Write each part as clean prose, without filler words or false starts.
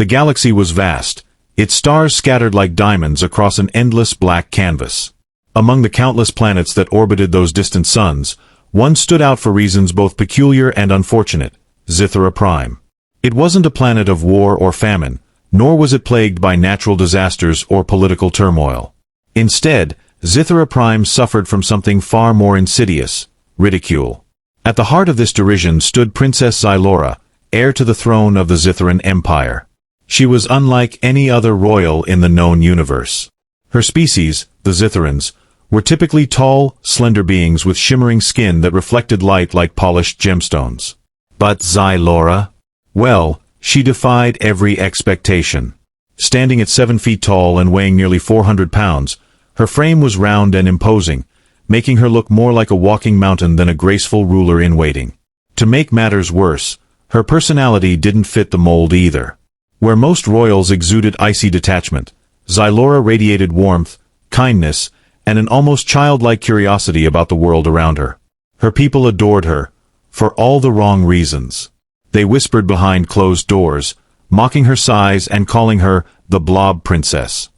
The galaxy was vast, its stars scattered like diamonds across an endless black canvas. Among the countless planets that orbited those distant suns, one stood out for reasons both peculiar and unfortunate: Zithra Prime. It wasn't a planet of war or famine, nor was it plagued by natural disasters or political turmoil. Instead, Zithra Prime suffered from something far more insidious: ridicule. At the heart of this derision stood Princess Xylora, heir to the throne of the Zithran Empire. She was unlike any other royal in the known universe. Her species, the Zithrans, were typically tall, slender beings with shimmering skin that reflected light like polished gemstones. But Xylora? Well, she defied every expectation. Standing at 7 feet tall and weighing nearly 400 pounds, her frame was round and imposing, making her look more like a walking mountain than a graceful ruler in waiting. To make matters worse, her personality didn't fit the mold either. Where most royals exuded icy detachment, Xylora radiated warmth, kindness, and an almost childlike curiosity about the world around her. Her people adored her, for all the wrong reasons. They whispered behind closed doors, mocking her size and calling her the Blob Princess.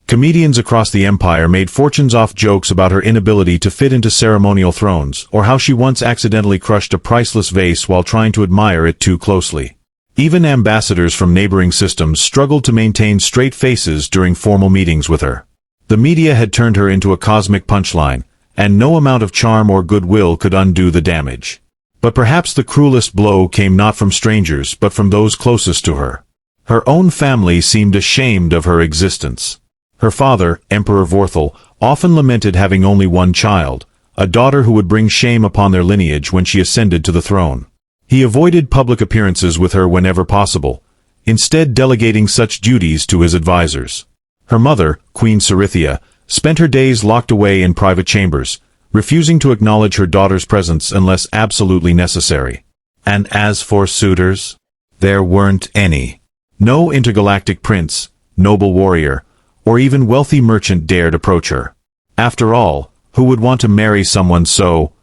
Comedians across the empire made fortunes off jokes about her inability to fit into ceremonial thrones, or how she once accidentally crushed a priceless vase while trying to admire it too closely. Even ambassadors from neighboring systems struggled to maintain straight faces during formal meetings with her. The media had turned her into a cosmic punchline, and no amount of charm or goodwill could undo the damage. But perhaps the cruelest blow came not from strangers but from those closest to her. Her own family seemed ashamed of her existence. Her father, Emperor Vorthal, often lamented having only one child, a daughter who would bring shame upon their lineage when she ascended to the throne. He avoided public appearances with her whenever possible, instead delegating such duties to his advisors. Her mother, Queen Cerithia, spent her days locked away in private chambers, refusing to acknowledge her daughter's presence unless absolutely necessary. And as for suitors, there weren't any. No intergalactic prince, noble warrior, or even wealthy merchant dared approach her. After all, who would want to marry someone so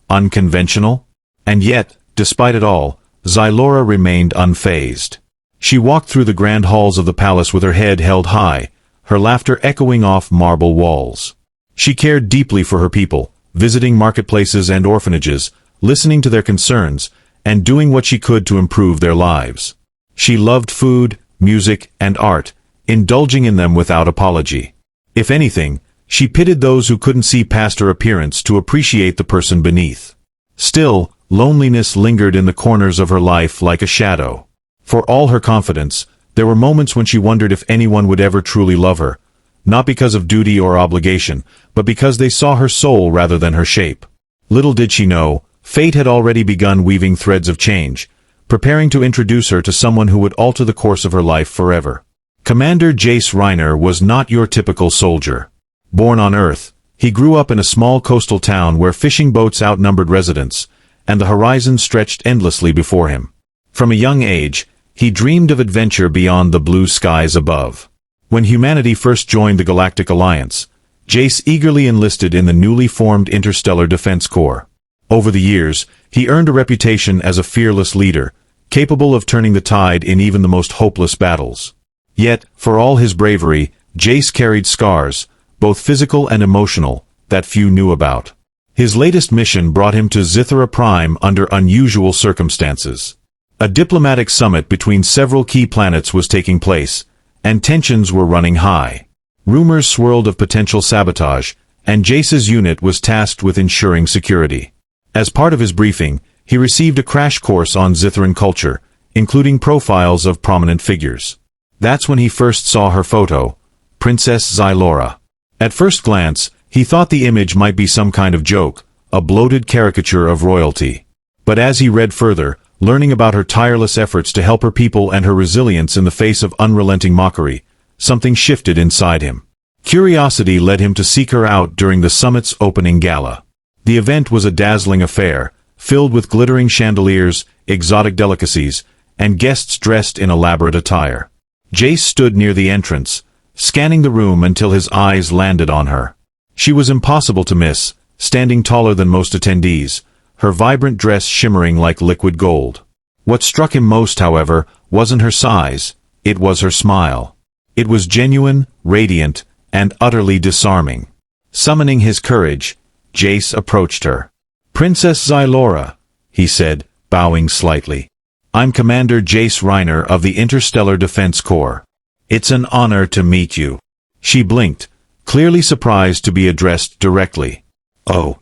unconventional? And yet, despite it all, Xylora remained unfazed. She walked through the grand halls of the palace with her head held high, her laughter echoing off marble walls. She cared deeply for her people, visiting marketplaces and orphanages, listening to their concerns, and doing what she could to improve their lives. She loved food, music, and art, indulging in them without apology. If anything, she pitied those who couldn't see past her appearance to appreciate the person beneath. Still, loneliness lingered in the corners of her life like a shadow. For all her confidence, there were moments when she wondered if anyone would ever truly love her, not because of duty or obligation, but because they saw her soul rather than her shape. Little did she know, fate had already begun weaving threads of change, preparing to introduce her to someone who would alter the course of her life forever. Commander Jace Reiner was not your typical soldier. Born on Earth, he grew up in a small coastal town where fishing boats outnumbered residents, and the horizon stretched endlessly before him. From a young age, he dreamed of adventure beyond the blue skies above. When humanity first joined the Galactic Alliance, Jace eagerly enlisted in the newly formed Interstellar Defense Corps. Over the years, he earned a reputation as a fearless leader, capable of turning the tide in even the most hopeless battles. Yet, for all his bravery, Jace carried scars, both physical and emotional, that few knew about. His latest mission brought him to Zithra Prime under unusual circumstances. A diplomatic summit between several key planets was taking place, and tensions were running high. Rumors swirled of potential sabotage, and Jace's unit was tasked with ensuring security. As part of his briefing, he received a crash course on Zithran culture, including profiles of prominent figures. That's when he first saw her photo, Princess Xylora. At first glance, he thought the image might be some kind of joke, a bloated caricature of royalty. But as he read further, learning about her tireless efforts to help her people and her resilience in the face of unrelenting mockery, something shifted inside him. Curiosity led him to seek her out during the summit's opening gala. The event was a dazzling affair, filled with glittering chandeliers, exotic delicacies, and guests dressed in elaborate attire. Jace stood near the entrance, scanning the room until his eyes landed on her. She was impossible to miss, standing taller than most attendees, her vibrant dress shimmering like liquid gold. What struck him most, however, wasn't her size, It was her smile. It was genuine, radiant, and utterly disarming. Summoning his courage, Jace approached her. "Princess Xylora," he said, bowing slightly. "I'm Commander Jace Reiner of the Interstellar Defense Corps. It's an honor to meet you." She blinked, clearly surprised to be addressed directly. "Oh,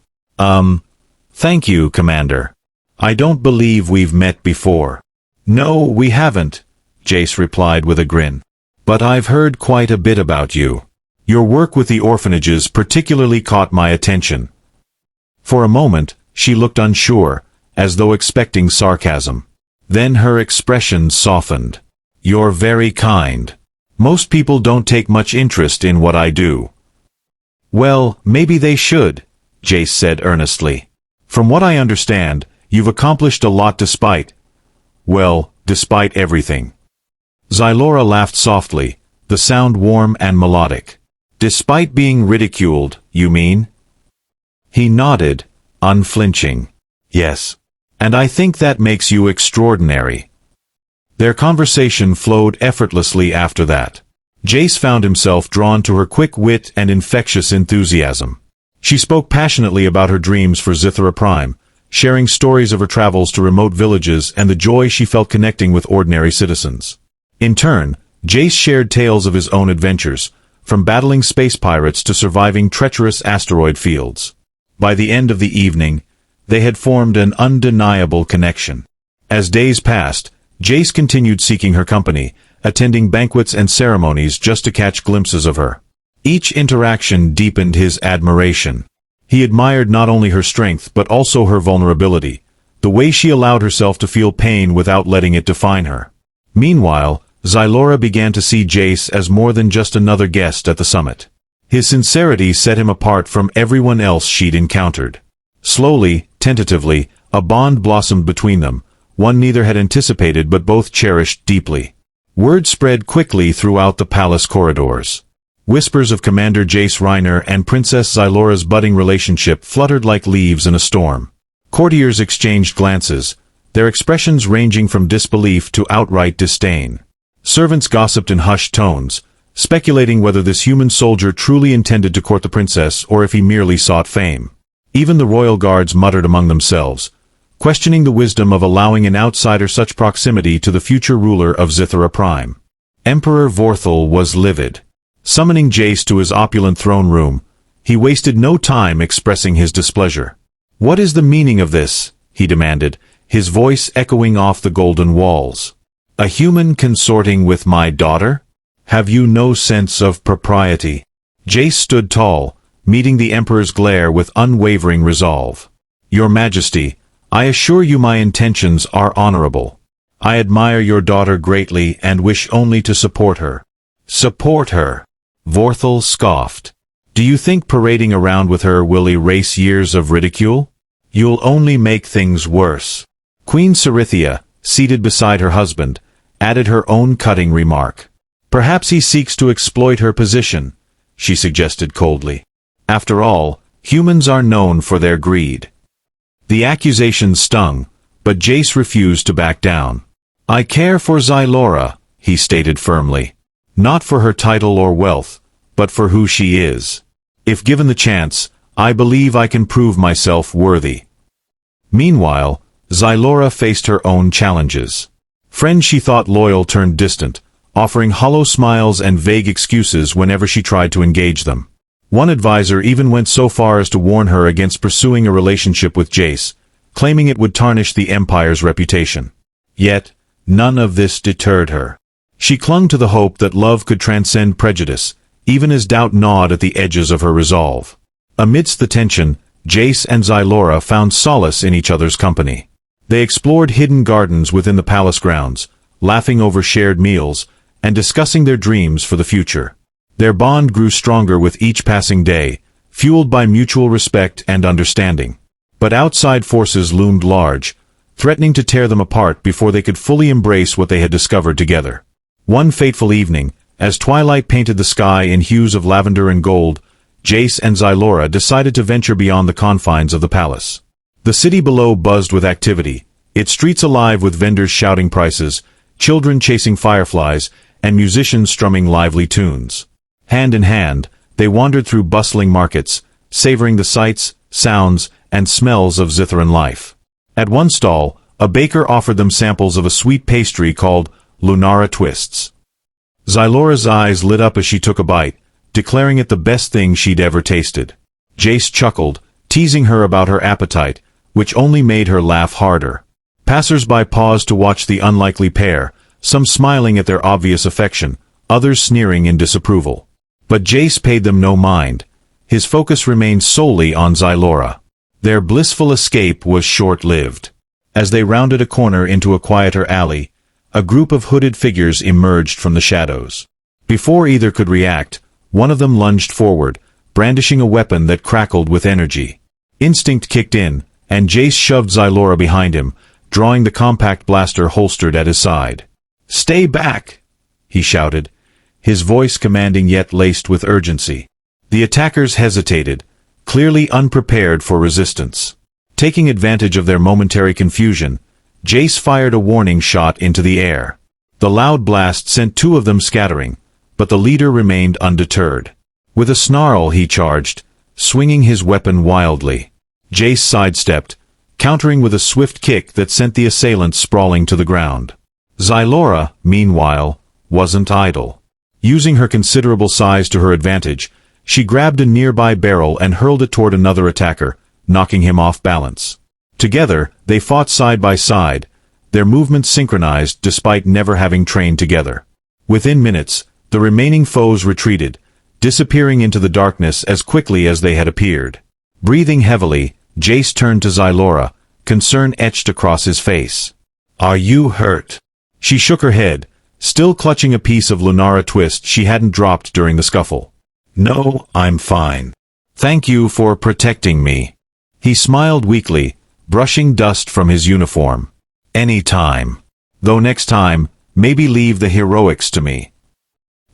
thank you, Commander. I don't believe we've met before." "No, we haven't," Jace replied with a grin. "But I've heard quite a bit about you. Your work with the orphanages particularly caught my attention." For a moment, she looked unsure, as though expecting sarcasm. Then her expression softened. "You're very kind. Most people don't take much interest in what I do." "Well, maybe they should," Jace said earnestly. "From what I understand, you've accomplished a lot despite everything." Xylora laughed softly, the sound warm and melodic. "Despite being ridiculed, you mean?" He nodded, unflinching. "Yes. And I think that makes you extraordinary." Their conversation flowed effortlessly after that. Jace found himself drawn to her quick wit and infectious enthusiasm. She spoke passionately about her dreams for Zithra Prime, sharing stories of her travels to remote villages and the joy she felt connecting with ordinary citizens. In turn, Jace shared tales of his own adventures, from battling space pirates to surviving treacherous asteroid fields. By the end of the evening, they had formed an undeniable connection. As days passed, Jace continued seeking her company, attending banquets and ceremonies just to catch glimpses of her. Each interaction deepened his admiration. He admired not only her strength but also her vulnerability, the way she allowed herself to feel pain without letting it define her. Meanwhile, Xylora began to see Jace as more than just another guest at the summit. His sincerity set him apart from everyone else she'd encountered. Slowly, tentatively, a bond blossomed between them, one neither had anticipated but both cherished deeply. Word spread quickly throughout the palace corridors. Whispers of Commander Jace Reiner and Princess Xylora's budding relationship fluttered like leaves in a storm. Courtiers exchanged glances, their expressions ranging from disbelief to outright disdain. Servants gossiped in hushed tones, speculating whether this human soldier truly intended to court the princess or if he merely sought fame. Even the royal guards muttered among themselves, questioning the wisdom of allowing an outsider such proximity to the future ruler of Zithra Prime. Emperor Vorthal was livid. Summoning Jace to his opulent throne room, he wasted no time expressing his displeasure. "What is the meaning of this?" he demanded, his voice echoing off the golden walls. "A human consorting with my daughter? Have you no sense of propriety?" Jace stood tall, meeting the Emperor's glare with unwavering resolve. "Your Majesty, I assure you my intentions are honorable. I admire your daughter greatly and wish only to support her." "Support her?" Vorthal scoffed. "Do you think parading around with her will erase years of ridicule? You'll only make things worse." Queen Cerithia, seated beside her husband, added her own cutting remark. "Perhaps he seeks to exploit her position," she suggested coldly. "After all, humans are known for their greed." The accusation stung, but Jace refused to back down. "I care for Xylora," he stated firmly. "Not for her title or wealth, but for who she is. If given the chance, I believe I can prove myself worthy." Meanwhile, Xylora faced her own challenges. Friends she thought loyal turned distant, offering hollow smiles and vague excuses whenever she tried to engage them. One advisor even went so far as to warn her against pursuing a relationship with Jace, claiming it would tarnish the Empire's reputation. Yet, none of this deterred her. She clung to the hope that love could transcend prejudice, even as doubt gnawed at the edges of her resolve. Amidst the tension, Jace and Xylora found solace in each other's company. They explored hidden gardens within the palace grounds, laughing over shared meals, and discussing their dreams for the future. Their bond grew stronger with each passing day, fueled by mutual respect and understanding. But outside forces loomed large, threatening to tear them apart before they could fully embrace what they had discovered together. One fateful evening, as twilight painted the sky in hues of lavender and gold, Jace and Xylora decided to venture beyond the confines of the palace. The city below buzzed with activity, its streets alive with vendors shouting prices, children chasing fireflies, and musicians strumming lively tunes. Hand in hand, they wandered through bustling markets, savoring the sights, sounds, and smells of Zitharan life. At one stall, a baker offered them samples of a sweet pastry called Lunara Twists. Xylora's eyes lit up as she took a bite, declaring it the best thing she'd ever tasted. Jace chuckled, teasing her about her appetite, which only made her laugh harder. Passers-by paused to watch the unlikely pair, some smiling at their obvious affection, others sneering in disapproval. But Jace paid them no mind. His focus remained solely on Xylora. Their blissful escape was short-lived. As they rounded a corner into a quieter alley, a group of hooded figures emerged from the shadows. Before either could react, one of them lunged forward, brandishing a weapon that crackled with energy. Instinct kicked in, and Jace shoved Xylora behind him, drawing the compact blaster holstered at his side. "Stay back!" he shouted, his voice commanding yet laced with urgency. The attackers hesitated, clearly unprepared for resistance. Taking advantage of their momentary confusion, Jace fired a warning shot into the air. The loud blast sent two of them scattering, but the leader remained undeterred. With a snarl he charged, swinging his weapon wildly. Jace sidestepped, countering with a swift kick that sent the assailants sprawling to the ground. Xylora, meanwhile, wasn't idle. Using her considerable size to her advantage, she grabbed a nearby barrel and hurled it toward another attacker, knocking him off balance. Together, they fought side by side, their movements synchronized despite never having trained together. Within minutes, the remaining foes retreated, disappearing into the darkness as quickly as they had appeared. Breathing heavily, Jace turned to Xylora, concern etched across his face. "Are you hurt?" She shook her head, still clutching a piece of Lunara Twist she hadn't dropped during the scuffle. "No, I'm fine. Thank you for protecting me." He smiled weakly, brushing dust from his uniform. "Any time. Though next time, maybe leave the heroics to me."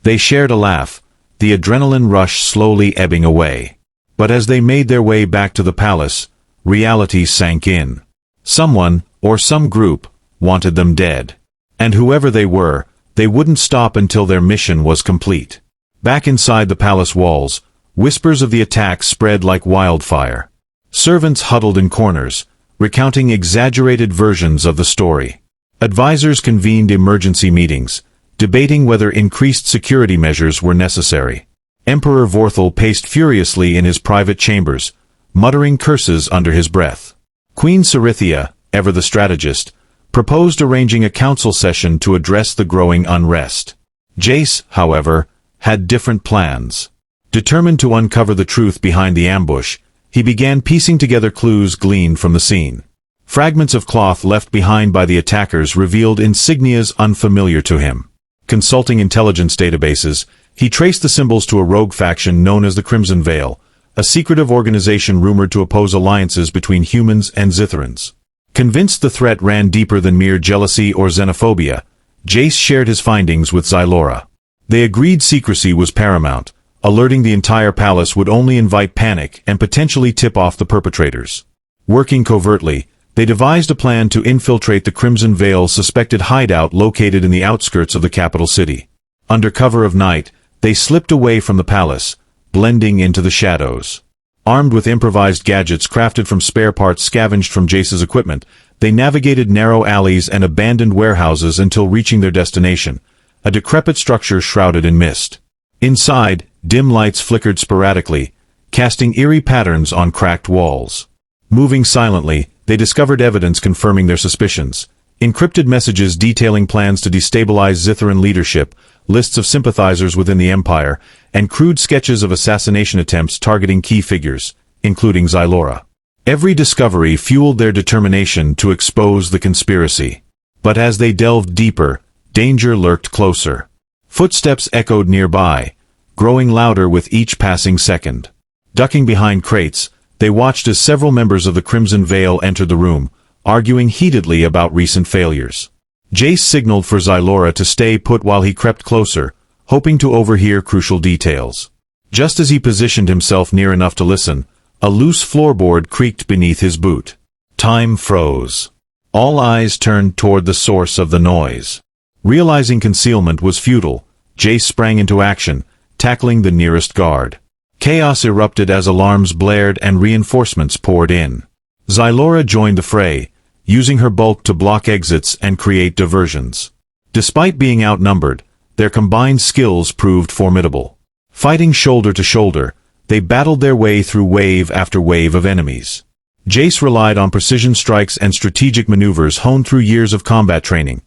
They shared a laugh, the adrenaline rush slowly ebbing away. But as they made their way back to the palace, reality sank in. Someone, or some group, wanted them dead. And whoever they were, they wouldn't stop until their mission was complete. Back inside the palace walls, whispers of the attack spread like wildfire. Servants huddled in corners, recounting exaggerated versions of the story. Advisors convened emergency meetings, debating whether increased security measures were necessary. Emperor Vorthal paced furiously in his private chambers, muttering curses under his breath. Queen Cerithia, ever the strategist, proposed arranging a council session to address the growing unrest. Jace, however, had different plans. Determined to uncover the truth behind the ambush, he began piecing together clues gleaned from the scene. Fragments of cloth left behind by the attackers revealed insignias unfamiliar to him. Consulting intelligence databases, he traced the symbols to a rogue faction known as the Crimson Veil, a secretive organization rumored to oppose alliances between humans and Zitharans. Convinced the threat ran deeper than mere jealousy or xenophobia, Jace shared his findings with Xylora. They agreed secrecy was paramount, alerting the entire palace would only invite panic and potentially tip off the perpetrators. Working covertly, they devised a plan to infiltrate the Crimson Veil's suspected hideout located in the outskirts of the capital city. Under cover of night, they slipped away from the palace, blending into the shadows. Armed with improvised gadgets crafted from spare parts scavenged from Jace's equipment, they navigated narrow alleys and abandoned warehouses until reaching their destination, a decrepit structure shrouded in mist. Inside, dim lights flickered sporadically, casting eerie patterns on cracked walls. Moving silently, they discovered evidence confirming their suspicions. Encrypted messages detailing plans to destabilize Zitharan leadership, lists of sympathizers within the Empire, and crude sketches of assassination attempts targeting key figures, including Xylora. Every discovery fueled their determination to expose the conspiracy. But as they delved deeper, danger lurked closer. Footsteps echoed nearby, growing louder with each passing second. Ducking behind crates, they watched as several members of the Crimson Veil entered the room, arguing heatedly about recent failures. Jace signaled for Xylora to stay put while he crept closer, hoping to overhear crucial details. Just as he positioned himself near enough to listen, a loose floorboard creaked beneath his boot. Time froze. All eyes turned toward the source of the noise. Realizing concealment was futile, Jace sprang into action, tackling the nearest guard. Chaos erupted as alarms blared and reinforcements poured in. Xylora joined the fray, using her bulk to block exits and create diversions. Despite being outnumbered, their combined skills proved formidable. Fighting shoulder to shoulder, they battled their way through wave after wave of enemies. Jace relied on precision strikes and strategic maneuvers honed through years of combat training,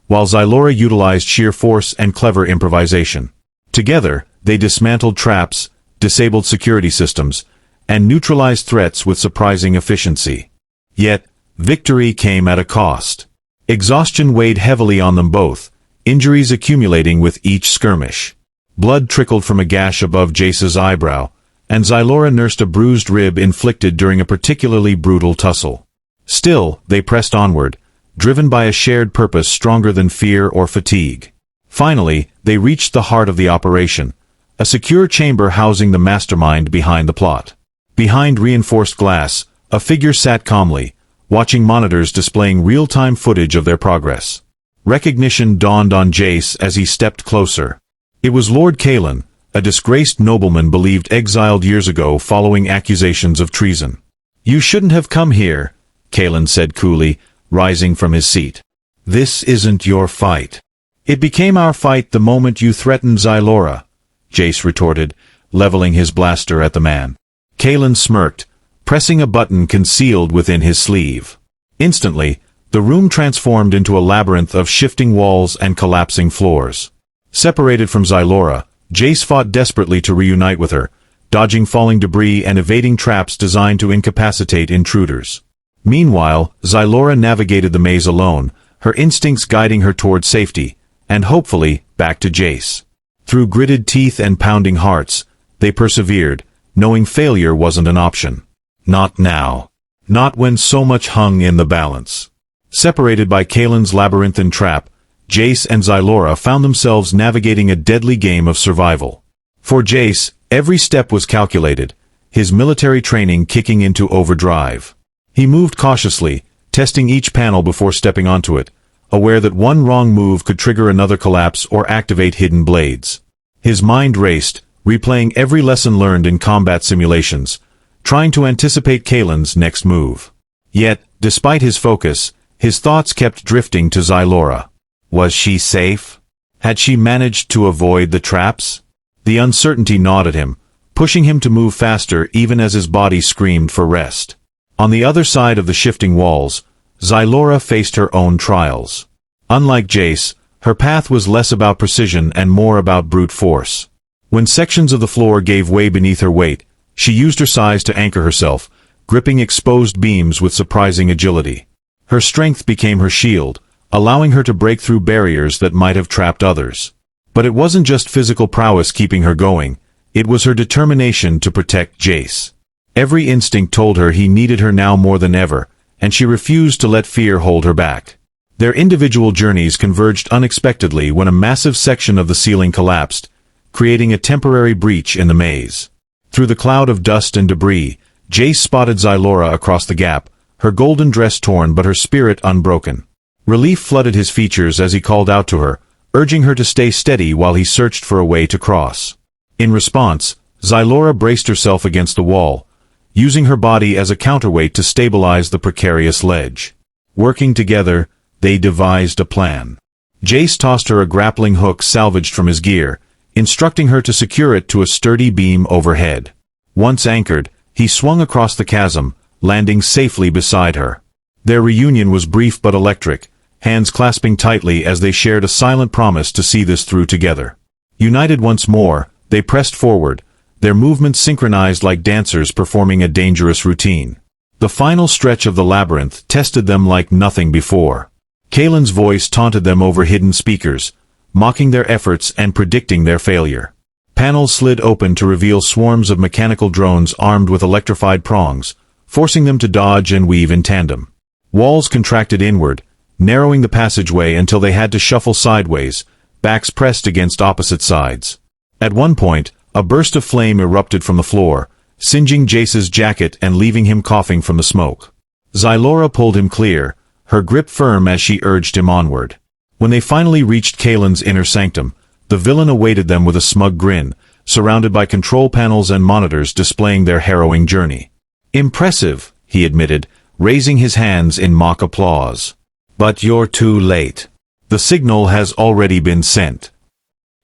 while Xylora utilized sheer force and clever improvisation. Together, they dismantled traps, disabled security systems, and neutralized threats with surprising efficiency. Yet, victory came at a cost. Exhaustion weighed heavily on them both, injuries accumulating with each skirmish. Blood trickled from a gash above Jace's eyebrow, and Xylora nursed a bruised rib inflicted during a particularly brutal tussle. Still, they pressed onward, driven by a shared purpose stronger than fear or fatigue. Finally, they reached the heart of the operation, a secure chamber housing the mastermind behind the plot. Behind reinforced glass, a figure sat calmly, watching monitors displaying real-time footage of their progress. Recognition dawned on Jace as he stepped closer. It was Lord Kalen, a disgraced nobleman believed exiled years ago following accusations of treason. "You shouldn't have come here," Kalen said coolly, rising from his seat. "This isn't your fight." "It became our fight the moment you threatened Xylora," Jace retorted, leveling his blaster at the man. Kalen smirked, pressing a button concealed within his sleeve. Instantly, the room transformed into a labyrinth of shifting walls and collapsing floors. Separated from Xylora, Jace fought desperately to reunite with her, dodging falling debris and evading traps designed to incapacitate intruders. Meanwhile, Xylora navigated the maze alone, her instincts guiding her toward safety, and hopefully, back to Jace. Through gritted teeth and pounding hearts, they persevered, knowing failure wasn't an option. Not now. Not when so much hung in the balance. Separated by Kalen's labyrinthine trap, Jace and Xylora found themselves navigating a deadly game of survival. For Jace, every step was calculated, his military training kicking into overdrive. He moved cautiously, testing each panel before stepping onto it, aware that one wrong move could trigger another collapse or activate hidden blades. His mind raced, replaying every lesson learned in combat simulations, trying to anticipate Kalen's next move. Yet, despite his focus, his thoughts kept drifting to Xylora. Was she safe? Had she managed to avoid the traps? The uncertainty gnawed at him, pushing him to move faster even as his body screamed for rest. On the other side of the shifting walls, Xylora faced her own trials. Unlike Jace, her path was less about precision and more about brute force. When sections of the floor gave way beneath her weight, she used her size to anchor herself, gripping exposed beams with surprising agility. Her strength became her shield, allowing her to break through barriers that might have trapped others. But it wasn't just physical prowess keeping her going, it was her determination to protect Jace. Every instinct told her he needed her now more than ever, and she refused to let fear hold her back. Their individual journeys converged unexpectedly when a massive section of the ceiling collapsed, creating a temporary breach in the maze. Through the cloud of dust and debris, Jace spotted Xylora across the gap, her golden dress torn but her spirit unbroken. Relief flooded his features as he called out to her, urging her to stay steady while he searched for a way to cross. In response, Xylora braced herself against the wall, using her body as a counterweight to stabilize the precarious ledge. Working together, they devised a plan. Jace tossed her a grappling hook salvaged from his gear, instructing her to secure it to a sturdy beam overhead. Once anchored, he swung across the chasm, landing safely beside her. Their reunion was brief but electric, hands clasping tightly as they shared a silent promise to see this through together. United once more, they pressed forward, their movements synchronized like dancers performing a dangerous routine. The final stretch of the labyrinth tested them like nothing before. Kalen's voice taunted them over hidden speakers, mocking their efforts and predicting their failure. Panels slid open to reveal swarms of mechanical drones armed with electrified prongs, forcing them to dodge and weave in tandem. Walls contracted inward, narrowing the passageway until they had to shuffle sideways, backs pressed against opposite sides. At one point, a burst of flame erupted from the floor, singeing Jace's jacket and leaving him coughing from the smoke. Xylora pulled him clear, her grip firm as she urged him onward. When they finally reached Kalen's inner sanctum, the villain awaited them with a smug grin, surrounded by control panels and monitors displaying their harrowing journey. "Impressive," he admitted, raising his hands in mock applause. "But you're too late. The signal has already been sent."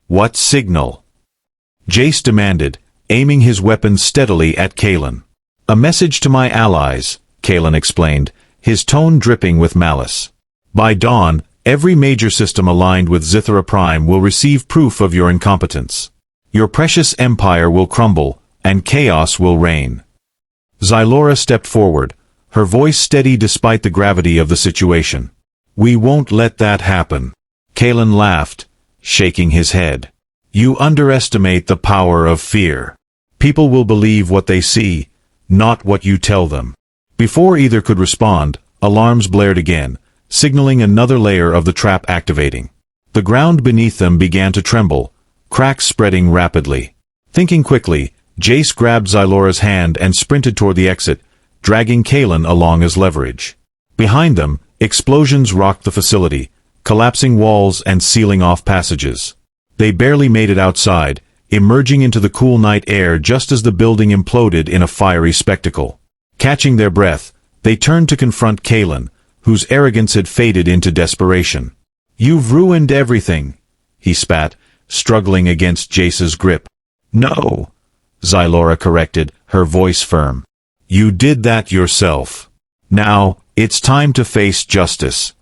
"What signal?" Jace demanded, aiming his weapon steadily at Kalen. "A message to my allies," Kalen explained, his tone dripping with malice. "By dawn, every major system aligned with Zithra Prime will receive proof of your incompetence. Your precious empire will crumble, and chaos will reign." Zylora stepped forward, her voice steady despite the gravity of the situation. "We won't let that happen." Kalen laughed, shaking his head. "You underestimate the power of fear. People will believe what they see, not what you tell them." Before either could respond, alarms blared again, signaling another layer of the trap activating. The ground beneath them began to tremble, cracks spreading rapidly. Thinking quickly, Jace grabbed Zylora's hand and sprinted toward the exit, dragging Kalen along as leverage. Behind them, explosions rocked the facility, collapsing walls and sealing off passages. They barely made it outside, emerging into the cool night air just as the building imploded in a fiery spectacle. Catching their breath, they turned to confront Kalen, whose arrogance had faded into desperation. "You've ruined everything," he spat, struggling against Jace's grip. "No," Zylora corrected, her voice firm. "You did that yourself. Now, it's time to face justice."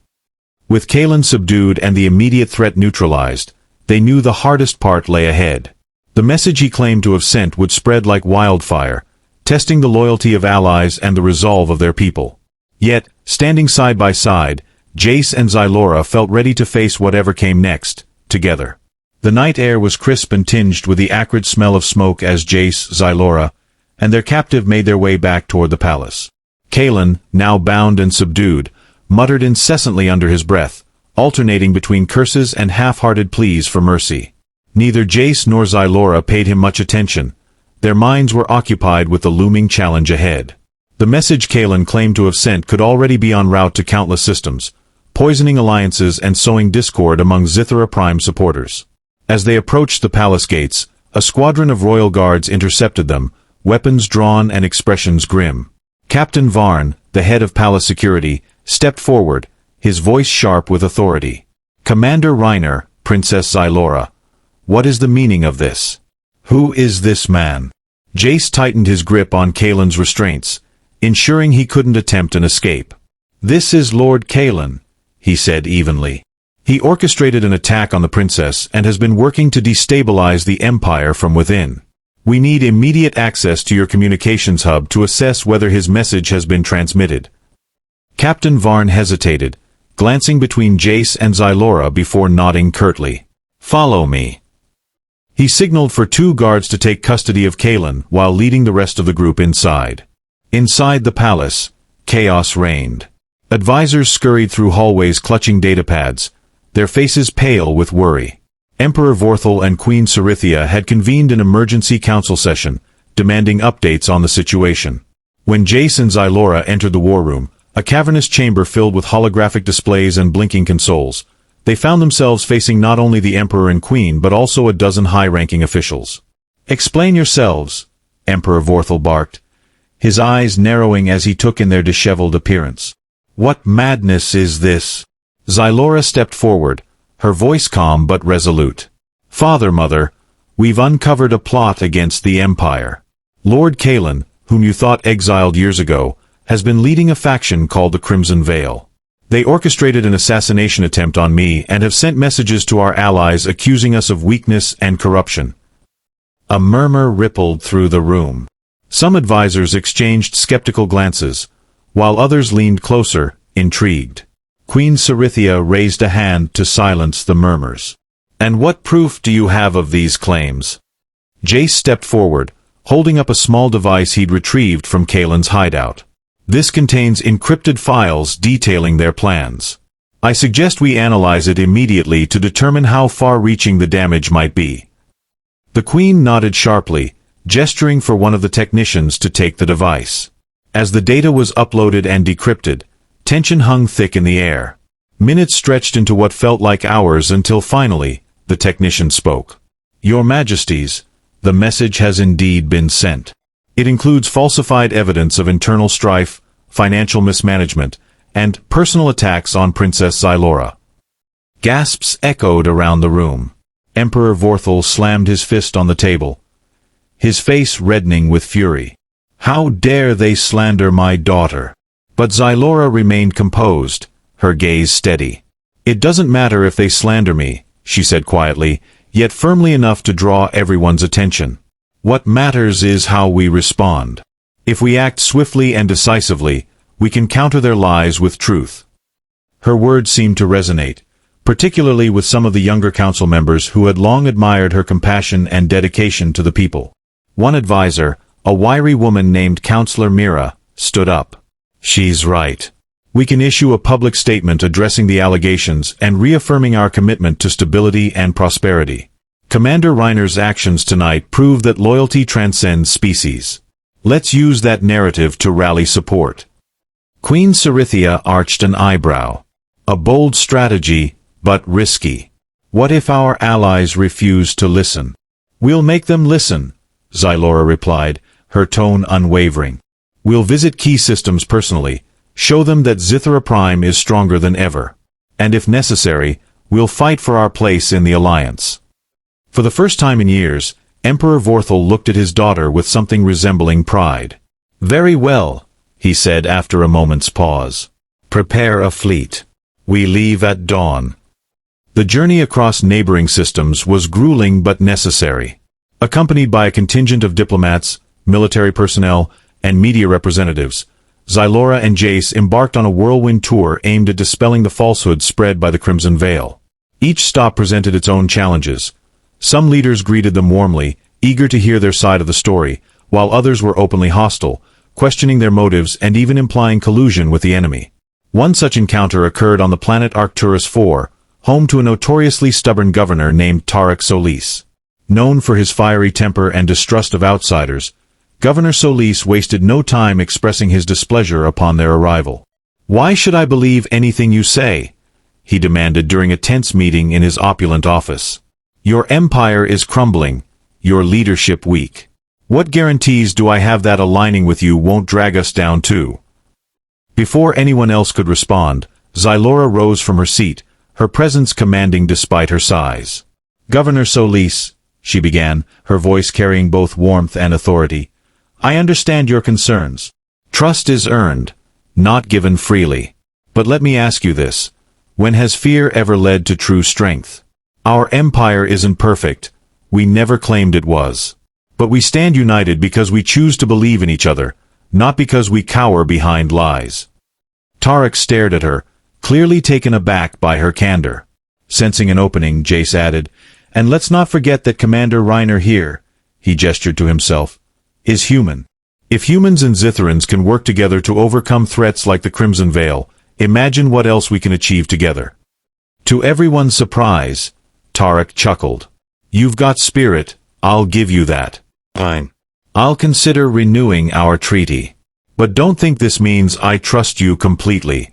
With Kalen subdued and the immediate threat neutralized, they knew the hardest part lay ahead. The message he claimed to have sent would spread like wildfire, testing the loyalty of allies and the resolve of their people. Yet, standing side by side, Jace and Zylora felt ready to face whatever came next, together. The night air was crisp and tinged with the acrid smell of smoke as Jace, Zylora, and their captive made their way back toward the palace. Kalen, now bound and subdued, muttered incessantly under his breath, alternating between curses and half-hearted pleas for mercy. Neither Jace nor Zylora paid him much attention. Their minds were occupied with the looming challenge ahead. The message Kalen claimed to have sent could already be en route to countless systems, poisoning alliances and sowing discord among Zithra Prime supporters. As they approached the palace gates, a squadron of royal guards intercepted them, weapons drawn and expressions grim. Captain Varn, the head of palace security, stepped forward, his voice sharp with authority. "Commander Reiner, Princess Zylora, what is the meaning of this? Who is this man?" Jace tightened his grip on Kalen's restraints, ensuring he couldn't attempt an escape. "This is Lord Kalen," he said evenly. "He orchestrated an attack on the princess and has been working to destabilize the empire from within. We need immediate access to your communications hub to assess whether his message has been transmitted." Captain Varn hesitated, glancing between Jace and Zylora before nodding curtly. "Follow me." He signaled for 2 guards to take custody of Kalen while leading the rest of the group inside. Inside the palace, chaos reigned. Advisors scurried through hallways clutching datapads, their faces pale with worry. Emperor Vorthal and Queen Cerithia had convened an emergency council session, demanding updates on the situation. When Jace and Zylora entered the war room, a cavernous chamber filled with holographic displays and blinking consoles, they found themselves facing not only the Emperor and Queen but also a dozen high-ranking officials. "Explain yourselves," Emperor Vorthal barked, his eyes narrowing as he took in their disheveled appearance. "What madness is this?" Zylora stepped forward, her voice calm but resolute. "Father, Mother, we've uncovered a plot against the Empire. Lord Kalen, whom you thought exiled years ago, has been leading a faction called the Crimson Veil. They orchestrated an assassination attempt on me and have sent messages to our allies accusing us of weakness and corruption." A murmur rippled through the room. Some advisors exchanged skeptical glances, while others leaned closer, intrigued. Queen Cerithia raised a hand to silence the murmurs. "And what proof do you have of these claims?" Jace stepped forward, holding up a small device he'd retrieved from Kalen's hideout. "This contains encrypted files detailing their plans. I suggest we analyze it immediately to determine how far-reaching the damage might be." The Queen nodded sharply, gesturing for one of the technicians to take the device. As the data was uploaded and decrypted, tension hung thick in the air. Minutes stretched into what felt like hours until finally, the technician spoke. Your Majesties, the message has indeed been sent. It includes falsified evidence of internal strife, financial mismanagement, and personal attacks on Princess Xylora. Gasps echoed around the room. Emperor Vorthal slammed his fist on the table, his face reddening with fury. How dare they slander my daughter? But Xylora remained composed, her gaze steady. It doesn't matter if they slander me, she said quietly, yet firmly enough to draw everyone's attention. What matters is how we respond. If we act swiftly and decisively, we can counter their lies with truth. Her words seemed to resonate, particularly with some of the younger council members who had long admired her compassion and dedication to the people. One advisor, a wiry woman named Counselor Mira, stood up. She's right. We can issue a public statement addressing the allegations and reaffirming our commitment to stability and prosperity. Commander Reiner's actions tonight prove that loyalty transcends species. Let's use that narrative to rally support. Queen Cerithia arched an eyebrow. A bold strategy, but risky. What if our allies refuse to listen? We'll make them listen, Xylora replied, her tone unwavering. We'll visit key systems personally, show them that Zithra Prime is stronger than ever. And if necessary, we'll fight for our place in the alliance. For the first time in years, Emperor Vorthal looked at his daughter with something resembling pride. Very well, he said after a moment's pause. Prepare a fleet. We leave at dawn. The journey across neighboring systems was grueling but necessary. Accompanied by a contingent of diplomats, military personnel, and media representatives, Xylora and Jace embarked on a whirlwind tour aimed at dispelling the falsehoods spread by the Crimson Veil. Each stop presented its own challenges. Some leaders greeted them warmly, eager to hear their side of the story, while others were openly hostile, questioning their motives and even implying collusion with the enemy. One such encounter occurred on the planet Arcturus IV, home to a notoriously stubborn governor named Tarek Solis. Known for his fiery temper and distrust of outsiders, Governor Solis wasted no time expressing his displeasure upon their arrival. "Why should I believe anything you say?" he demanded during a tense meeting in his opulent office. "Your empire is crumbling, your leadership weak. What guarantees do I have that aligning with you won't drag us down too?" Before anyone else could respond, Xylora rose from her seat, her presence commanding despite her size. "Governor Solis," she began, her voice carrying both warmth and authority, "I understand your concerns. Trust is earned, not given freely. But let me ask you this. When has fear ever led to true strength? Our empire isn't perfect. We never claimed it was. But we stand united because we choose to believe in each other, not because we cower behind lies." Tarek stared at her, clearly taken aback by her candor. Sensing an opening, Jace added, "And let's not forget that Commander Reiner here," he gestured to himself, "is human. If humans and Zithrans can work together to overcome threats like the Crimson Veil, imagine what else we can achieve together." To everyone's surprise, Tarek chuckled. "You've got spirit, I'll give you that. Fine. I'll consider renewing our treaty. But don't think this means I trust you completely."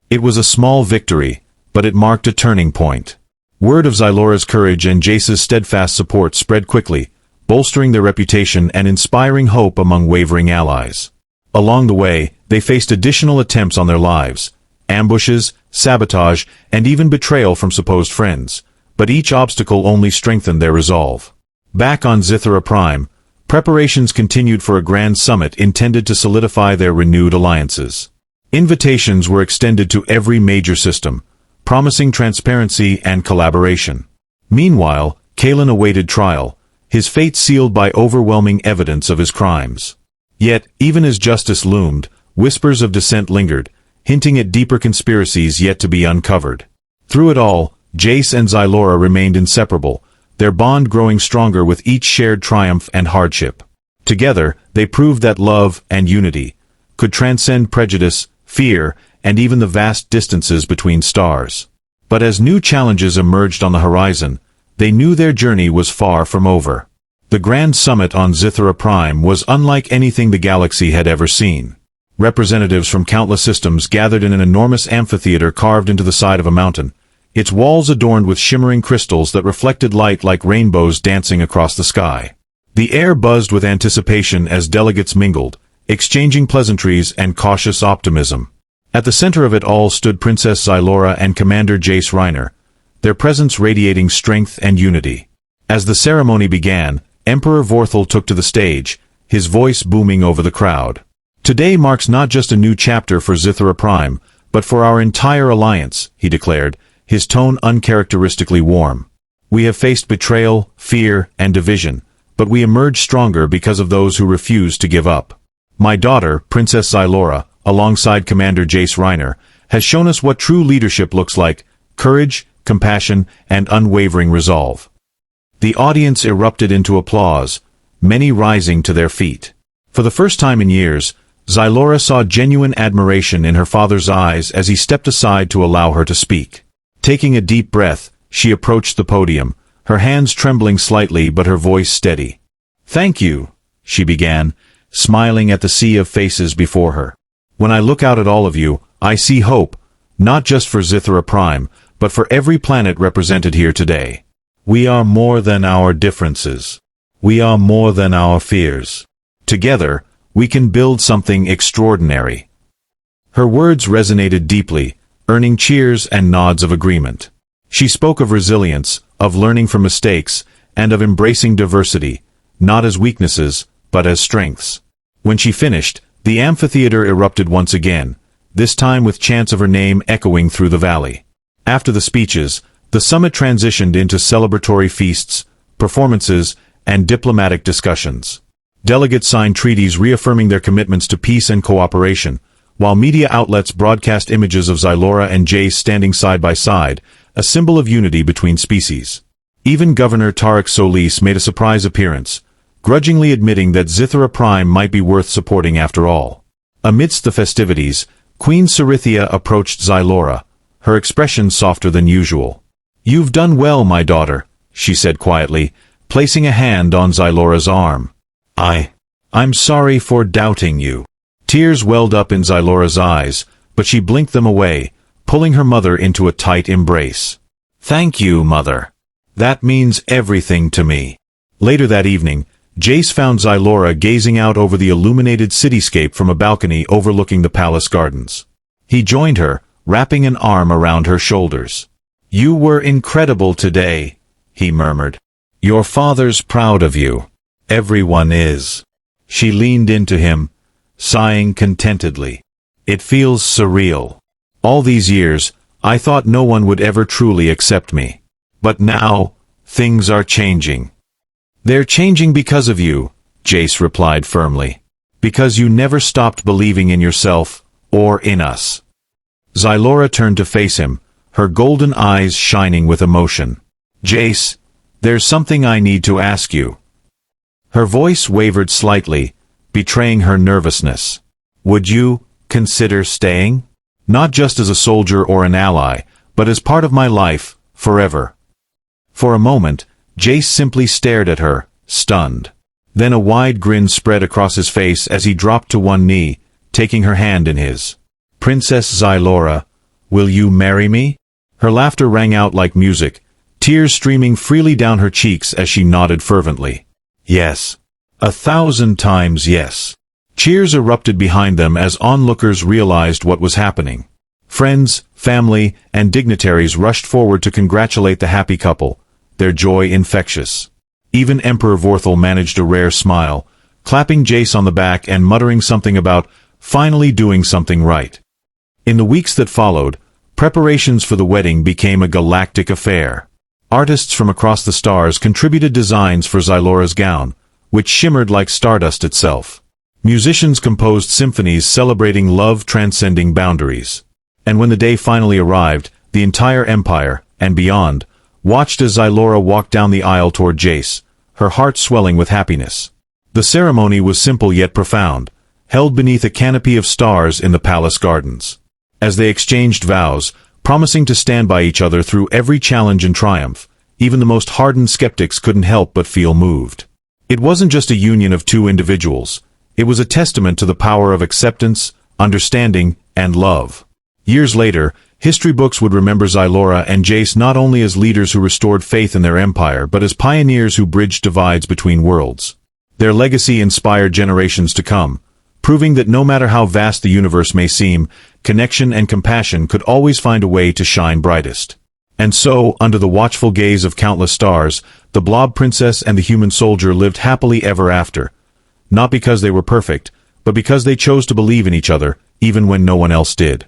It was a small victory, but it marked a turning point. Word of Xylora's courage and Jace's steadfast support spread quickly, bolstering their reputation and inspiring hope among wavering allies. Along the way, they faced additional attempts on their lives, ambushes, sabotage, and even betrayal from supposed friends, but each obstacle only strengthened their resolve. Back on Zithra Prime, preparations continued for a grand summit intended to solidify their renewed alliances. Invitations were extended to every major system, promising transparency and collaboration. Meanwhile, Kalen awaited trial, his fate sealed by overwhelming evidence of his crimes. Yet, even as justice loomed, whispers of dissent lingered, hinting at deeper conspiracies yet to be uncovered. Through it all, Jace and Xylora remained inseparable, their bond growing stronger with each shared triumph and hardship. Together, they proved that love and unity could transcend prejudice, fear, and even the vast distances between stars. But as new challenges emerged on the horizon, they knew their journey was far from over. The Grand Summit on Zithra Prime was unlike anything the galaxy had ever seen. Representatives from countless systems gathered in an enormous amphitheater carved into the side of a mountain, its walls adorned with shimmering crystals that reflected light like rainbows dancing across the sky. The air buzzed with anticipation as delegates mingled, exchanging pleasantries and cautious optimism. At the center of it all stood Princess Xylora and Commander Jace Reiner, their presence radiating strength and unity. As the ceremony began, Emperor Vorthal took to the stage, his voice booming over the crowd. "Today marks not just a new chapter for Zithra Prime, but for our entire alliance," he declared, his tone uncharacteristically warm. "We have faced betrayal, fear, and division, but we emerged stronger because of those who refused to give up. My daughter, Princess Xylora, alongside Commander Jace Reiner, has shown us what true leadership looks like: courage, compassion, and unwavering resolve." The audience erupted into applause, many rising to their feet. For the first time in years, Xylora saw genuine admiration in her father's eyes as he stepped aside to allow her to speak. Taking a deep breath, she approached the podium, her hands trembling slightly but her voice steady. "Thank you," she began, smiling at the sea of faces before her. "When I look out at all of you, I see hope, not just for Zithra Prime, but for every planet represented here today. We are more than our differences. We are more than our fears. Together, we can build something extraordinary." Her words resonated deeply, earning cheers and nods of agreement. She spoke of resilience, of learning from mistakes, and of embracing diversity, not as weaknesses, but as strengths. When she finished, the amphitheater erupted once again, this time with chants of her name echoing through the valley. After the speeches, the summit transitioned into celebratory feasts, performances, and diplomatic discussions. Delegates signed treaties reaffirming their commitments to peace and cooperation, while media outlets broadcast images of Xylora and Jace standing side by side, a symbol of unity between species. Even Governor Tarek Solis made a surprise appearance, grudgingly admitting that Zithra Prime might be worth supporting after all. Amidst the festivities, Queen Cerithia approached Xylora, her expression softer than usual. "You've done well, my daughter," she said quietly, placing a hand on Xylora's arm. I'm sorry for doubting you." Tears welled up in Xylora's eyes, but she blinked them away, pulling her mother into a tight embrace. "Thank you, Mother. That means everything to me." Later that evening, Jace found Xylora gazing out over the illuminated cityscape from a balcony overlooking the palace gardens. He joined her, wrapping an arm around her shoulders. "You were incredible today," he murmured. "Your father's proud of you. Everyone is." She leaned into him, sighing contentedly. "It feels surreal. All these years, I thought no one would ever truly accept me. But now, things are changing." "They're changing because of you," Jace replied firmly. "Because you never stopped believing in yourself, or in us." Xylora turned to face him, her golden eyes shining with emotion. "Jace, there's something I need to ask you." Her voice wavered slightly, betraying her nervousness. "Would you consider staying? Not just as a soldier or an ally, but as part of my life, forever." For a moment, Jace simply stared at her, stunned. Then a wide grin spread across his face as he dropped to one knee, taking her hand in his. "Princess Xylora, will you marry me?" Her laughter rang out like music, tears streaming freely down her cheeks as she nodded fervently. "Yes. 1,000 times yes." Cheers erupted behind them as onlookers realized what was happening. Friends, family, and dignitaries rushed forward to congratulate the happy couple, their joy infectious. Even Emperor Vorthal managed a rare smile, clapping Jace on the back and muttering something about finally doing something right. In the weeks that followed, preparations for the wedding became a galactic affair. Artists from across the stars contributed designs for Xylora's gown, which shimmered like stardust itself. Musicians composed symphonies celebrating love transcending boundaries. And when the day finally arrived, the entire empire, and beyond, watched as Xylora walked down the aisle toward Jace, her heart swelling with happiness. The ceremony was simple yet profound, held beneath a canopy of stars in the palace gardens. As they exchanged vows, promising to stand by each other through every challenge and triumph, even the most hardened skeptics couldn't help but feel moved. It wasn't just a union of two individuals. It was a testament to the power of acceptance, understanding, and love. Years later, history books would remember Xylora and Jace not only as leaders who restored faith in their empire but as pioneers who bridged divides between worlds. Their legacy inspired generations to come, proving that no matter how vast the universe may seem, connection and compassion could always find a way to shine brightest. And so, under the watchful gaze of countless stars, the Blob Princess and the human soldier lived happily ever after. Not because they were perfect, but because they chose to believe in each other, even when no one else did.